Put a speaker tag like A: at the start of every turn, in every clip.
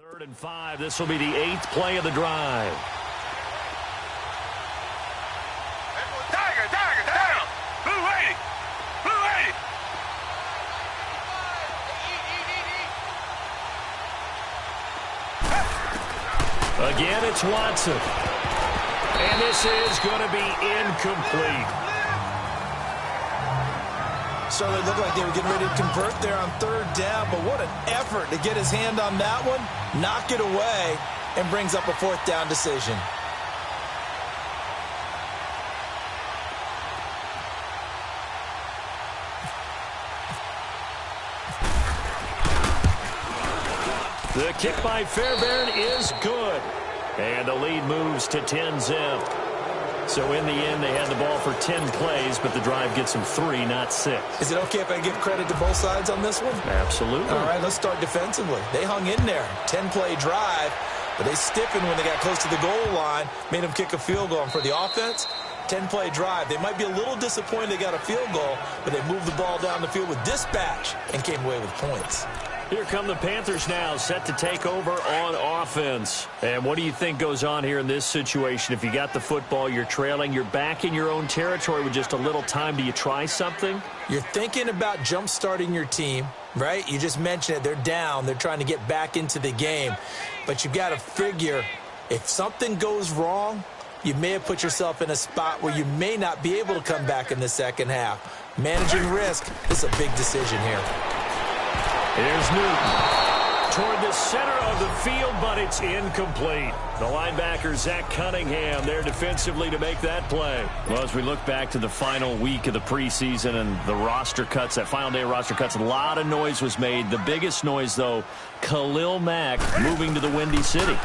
A: 3rd and 5. This will be the 8th play of the drive. Again, it's Watson. And this is going to be incomplete.
B: So it looked like they were getting ready to convert there on 3rd down, but what an effort to get his hand on that one, knock it away, and brings up a 4th down decision.
A: The kick by Fairbairn is good. And the lead moves to 10-zip. So in the end, they had the ball for 10 plays, but the drive gets them 3, not 6.
B: Is it okay if I give credit to both sides on this one?
A: Absolutely.
B: All right, let's start defensively. They hung in there. 10-play drive, but they stiffened when they got close to the goal line, made them kick a field goal. And for the offense, 10-play drive. They might be a little disappointed they got a field goal, but they moved the ball down the field with dispatch and came away with points.
A: Here come the Panthers now, set to take over on offense. And what do you think goes on here in this situation? If you got the football, you're trailing, you're back in your own territory with just a little time. Do you try something?
B: You're thinking about jump-starting your team, right? You just mentioned it. They're down. They're trying to get back into the game. But you've got to figure if something goes wrong, you may have put yourself in a spot where you may not be able to come back in the second half. Managing risk is a big decision here.
A: Here's Newton toward the center of the field, but it's incomplete. The linebacker, Zach Cunningham, there defensively to make that play. Well, as we look back to the final week of the preseason and the roster cuts, that final day of roster cuts, a lot of noise was made. The biggest noise, though, Khalil Mack moving to the Windy City.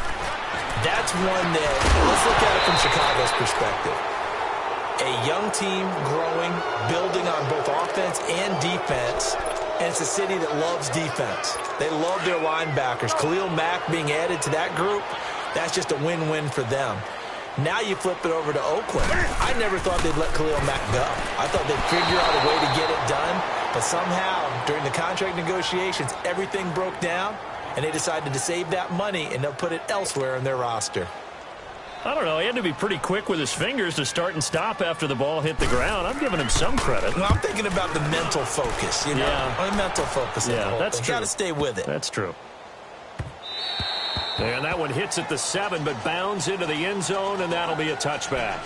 B: That's one that, let's look at it from Chicago's perspective. A young team growing, building on both offense and defense. And it's a city that loves defense. They love their linebackers. Khalil Mack being added to that group, that's just a win-win for them. Now you flip it over to Oakland. I never thought they'd let Khalil Mack go. I thought they'd figure out a way to get it done. But somehow, during the contract negotiations, everything broke down, and they decided to save that money, and they'll put it elsewhere in their roster.
A: I don't know. He had to be pretty quick with his fingers to start and stop after the ball hit the ground. I'm giving him some credit.
B: Well, I'm thinking about the mental focus, you know.
A: Yeah.
B: The mental focus.
A: Yeah, that's true.
B: You got to stay with it.
A: That's true. And that one hits at the 7, but bounds into the end zone, and that'll be a touchback.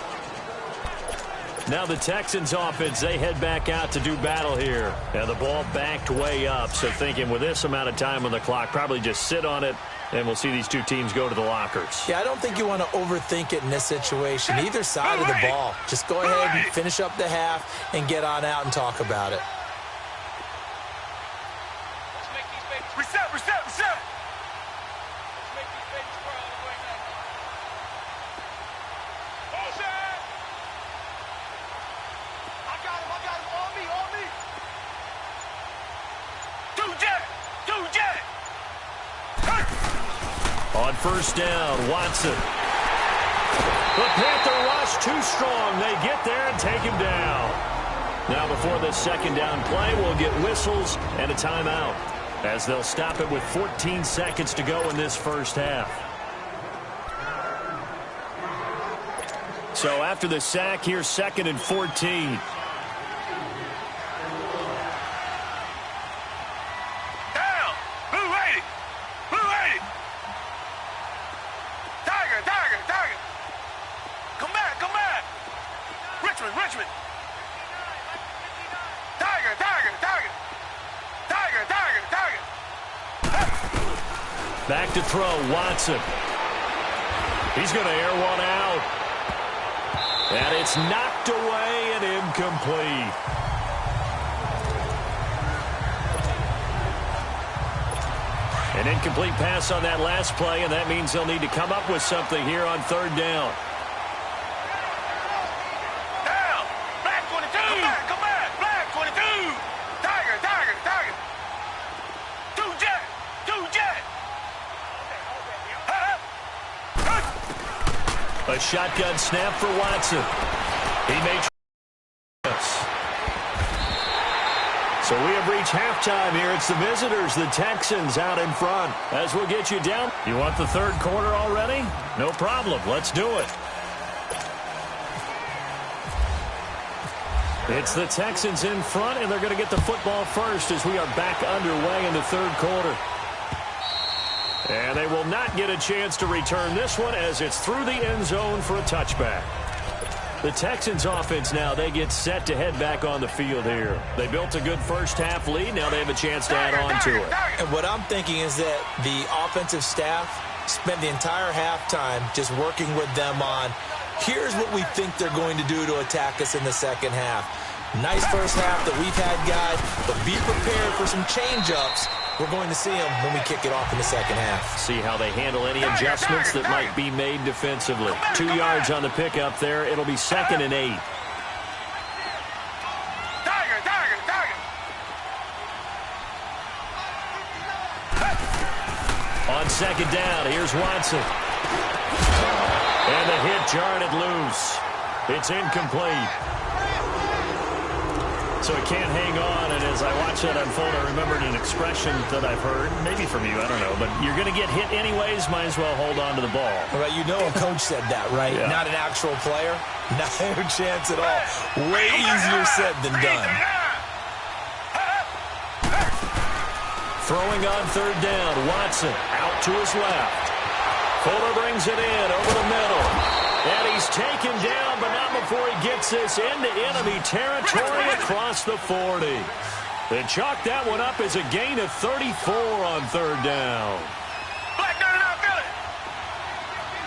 A: Now the Texans offense, they head back out to do battle here. And the ball backed way up, so thinking with this amount of time on the clock, probably just sit on it, and we'll see these two teams go to the lockers.
B: Yeah, I don't think you want to overthink it in this situation. Either side of the ball. Just go ahead and finish up the half and get on out and talk about it.
C: Let's make these babies reset. Let's make these babies cry all the way now. Bullshit! I got him. On me. Do jet!
A: On 1st down, Watson. The Panther rush too strong. They get there and take him down. Now before this 2nd down play, we'll get whistles and a timeout as they'll stop it with 14 seconds to go in this first half. So after the sack, here's 2nd and 14.
C: Richmond. Tiger.
A: Back to throw, Watson. He's going to air one out. And it's knocked away and incomplete. An incomplete pass on that last play, and that means they'll need to come up with something here on 3rd down. A shotgun snap for Watson. He may. So we have reached halftime here. It's the visitors, the Texans, out in front. As we'll get you down. You want the third quarter already? No problem. Let's do it. It's the Texans in front, and they're going to get the football first as we are back underway in the third quarter. And they will not get a chance to return this one as it's through the end zone for a touchback. The Texans offense now, they get set to head back on the field here. They built a good first half lead. Now they have a chance to add on to it.
B: And what I'm thinking is that the offensive staff spent the entire halftime just working with them on, here's what we think they're going to do to attack us in the second half. Nice first half that we've had, guys, but be prepared for some change-ups. We're going to see them when we kick it off in the second half.
A: See how they handle any adjustments that might be made defensively. 2 yards on the pickup there. It'll be 2nd and 8. On second down, here's Watson. And the hit jarred it loose. It's incomplete. So it can't hang on, and as I watch that unfold, I remembered an expression that I've heard, maybe from you, I don't know, but you're going to get hit anyways, might as well hold on to the ball.
B: Right, you know a coach said that, right?
A: Yeah.
B: Not an actual player. Not a chance at all. Way easier said than done.
A: Throwing on third down, Watson out to his left. Fuller brings it in over the middle. And he's taken down, but not before he gets this into enemy territory across the 40. They chalk that one up as a gain of 34 on third down.
C: Black 99 Philly.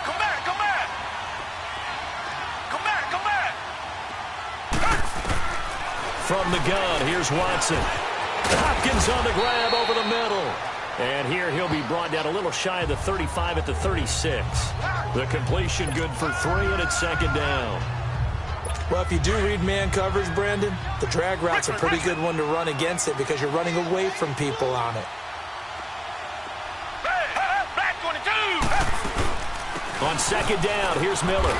C: Come back, come back. Come back, come back.
A: From the gun, here's Watson. Hopkins on the grab over the middle. And here he'll be brought down a little shy of the 35 at the 36. The completion good for 3, and it's second down.
B: Well, if you do read man coverage, Brandon, the drag route's a pretty good one to run against it because you're running away from people on it.
C: Black 22.
A: On second down, here's Miller.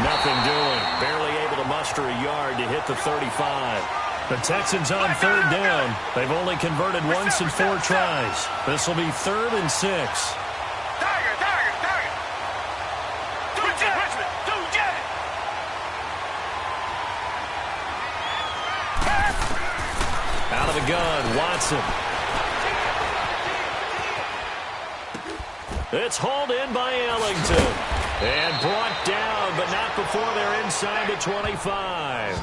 A: Nothing doing. Barely able to muster a yard to hit the 35. The Texans on third down. They've only converted once in 4 tries. This will be 3rd and 6.
C: Tiger. Do jet. Richmond, do jet.
A: Out of the gun, Watson. It's hauled in by Ellington. And brought down, but not before they're inside the 25.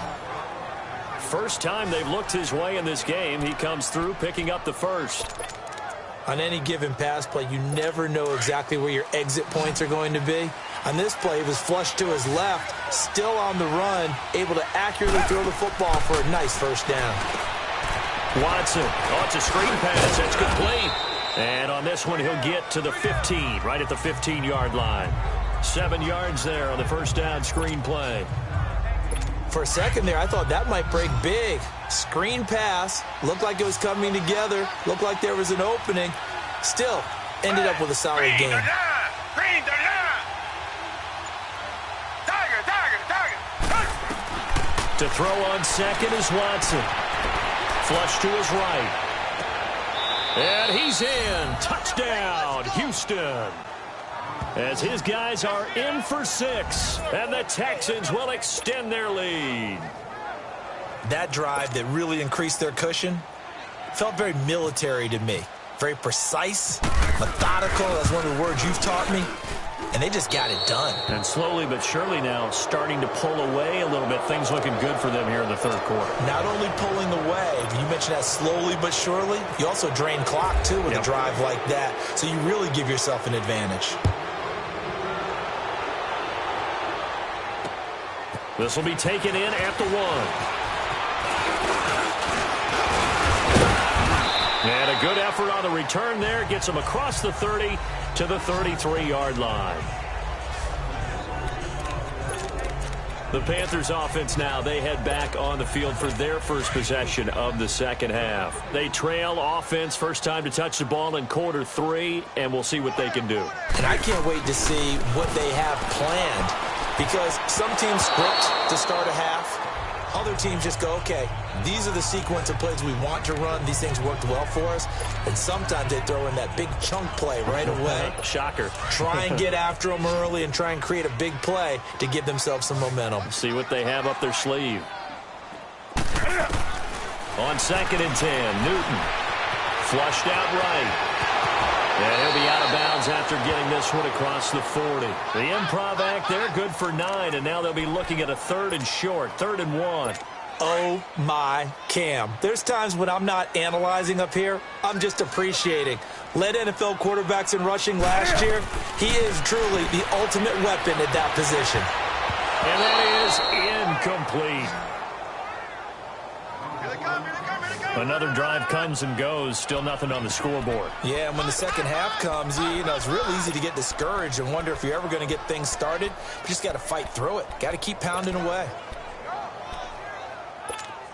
A: First time they've looked his way in this game. He comes through picking up the first.
B: On any given pass play, you never know exactly where your exit points are going to be. On this play, it was flushed to his left, still on the run, able to accurately throw the football for a nice first down.
A: Watson. Oh, it's a screen pass. That's complete. And on this one, he'll get to the 15, right at the 15-yard line. 7 yards there on the first down screen play.
B: For a second there, I thought that might break big. Screen pass. Looked like it was coming together. Looked like there was an opening. Still, ended up with a solid game.
C: Green 39. Tiger.
A: To throw on second is Watson. Flush to his right. And he's in. Touchdown, Houston. As his guys are in for 6, and the Texans will extend their lead.
B: That drive that really increased their cushion felt very military to me. Very precise, methodical. That's one of the words you've taught me. And they just got it done.
A: And slowly but surely now starting to pull away a little bit. Things looking good for them here in the third quarter.
B: Not only pulling away, you mentioned that slowly but surely. You also drain clock, too, with a drive like that. So you really give yourself an advantage.
A: This will be taken in at the 1. And a good effort on the return there. Gets him across the 30 to the 33-yard line. The Panthers offense now, they head back on the field for their first possession of the second half. They trail offense, first time to touch the ball in quarter 3, and we'll see what they can do.
B: And I can't wait to see what they have planned. Because some teams script to start a half. Other teams just go, okay, these are the sequence of plays we want to run. These things worked well for us. And sometimes they throw in that big chunk play right away.
A: Shocker.
B: Try and get after them early and try and create a big play to give themselves some momentum.
A: See what they have up their sleeve. On 2nd and 10, Newton. Flushed out right. And he'll be out of bounds after getting this one across the 40. The improv act there, good for 9, and now they'll be looking at a 3rd and short, 3rd and 1.
B: Oh, my Cam. There's times when I'm not analyzing up here. I'm just appreciating. Led NFL quarterbacks in rushing last year. He is truly the ultimate weapon at that position.
A: And that is incomplete. Another drive comes and goes. Still nothing on the scoreboard.
B: Yeah, and when the second half comes, it's real easy to get discouraged and wonder if you're ever going to get things started. You just got to fight through it. Got to keep pounding away.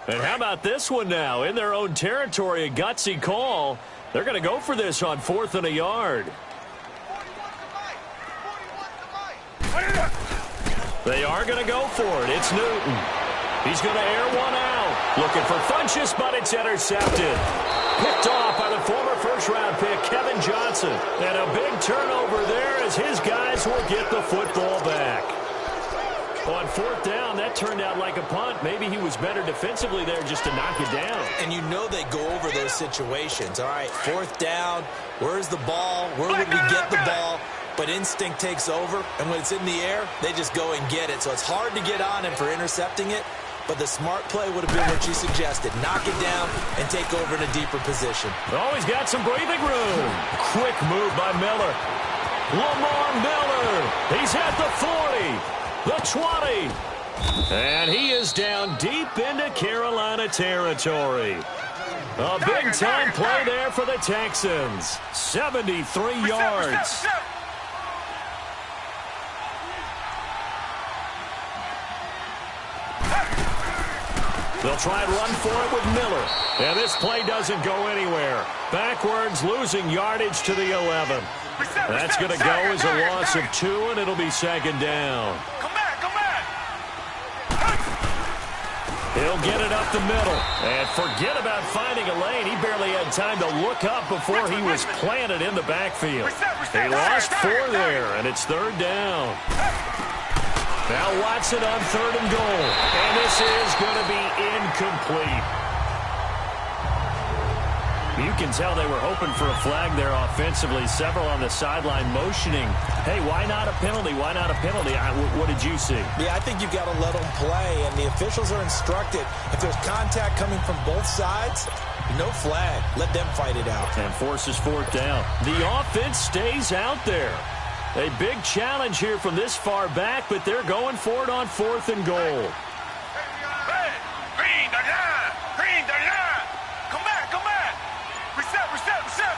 A: And how about this one now? In their own territory, a gutsy call. They're going to go for this on 4th and a yard. They are going to go for it. It's Newton. He's going to air one out. Looking for Funchess, but it's intercepted. Picked off by the former first-round pick, Kevin Johnson. And a big turnover there as his guys will get the football back. On 4th down, that turned out like a punt. Maybe he was better defensively there just to knock it down.
B: And you know they go over those situations. All right, 4th down, where's the ball? Where would we get the ball? But instinct takes over, and when it's in the air, they just go and get it. So it's hard to get on him for intercepting it, but the smart play would have been what you suggested. Knock it down and take over in a deeper position.
A: Oh, he's got some breathing room. Quick move by Miller. Lamar Miller. He's at the 40, the 20. And he is down deep into Carolina territory. A big-time play there for the Texans. 73 yards. They'll try and run for it with Miller. And this play doesn't go anywhere. Backwards, losing yardage to the 11. That's going to go as a loss of 2, and it'll be 2nd down.
C: Come back, come back.
A: He'll get it up the middle. And forget about finding a lane. He barely had time to look up before he was planted in the backfield. He lost 4 there, and it's 3rd down. Now Watson on 3rd and goal. And this is going to be incomplete. You can tell they were hoping for a flag there offensively. Several on the sideline motioning. Hey, why not a penalty? Why not a penalty? What did you see?
B: Yeah, I think you've got to let them play, and the officials are instructed. If there's contact coming from both sides, no flag. Let them fight it out.
A: And forces 4th down. The offense stays out there. A big challenge here from this far back, but they're going for it on 4th and goal.
C: Hey, green the line, green the line. Come back, come back. Reset, reset, reset.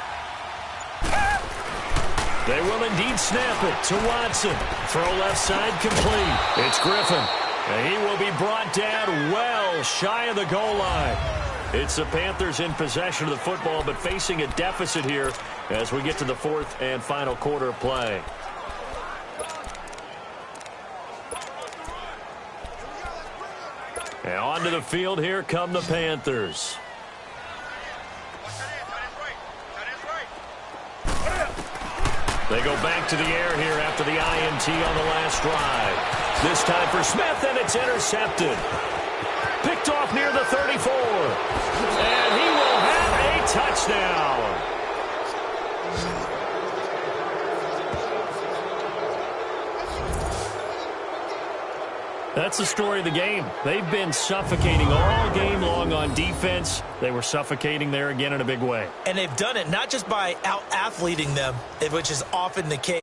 A: They will indeed snap it to Watson. Throw left side complete. It's Griffin. And he will be brought down well shy of the goal line. It's the Panthers in possession of the football, but facing a deficit here as we get to the 4th and final quarter of play. And onto the field, here come the Panthers. They go back to the air here after the INT on the last drive. This time for Smith, and it's intercepted. Picked off near the 34. And he will have a touchdown. That's the story of the game. They've been suffocating all game long on defense. They were suffocating there again in a big way.
B: And they've done it not just by out-athleting them, which is often the case.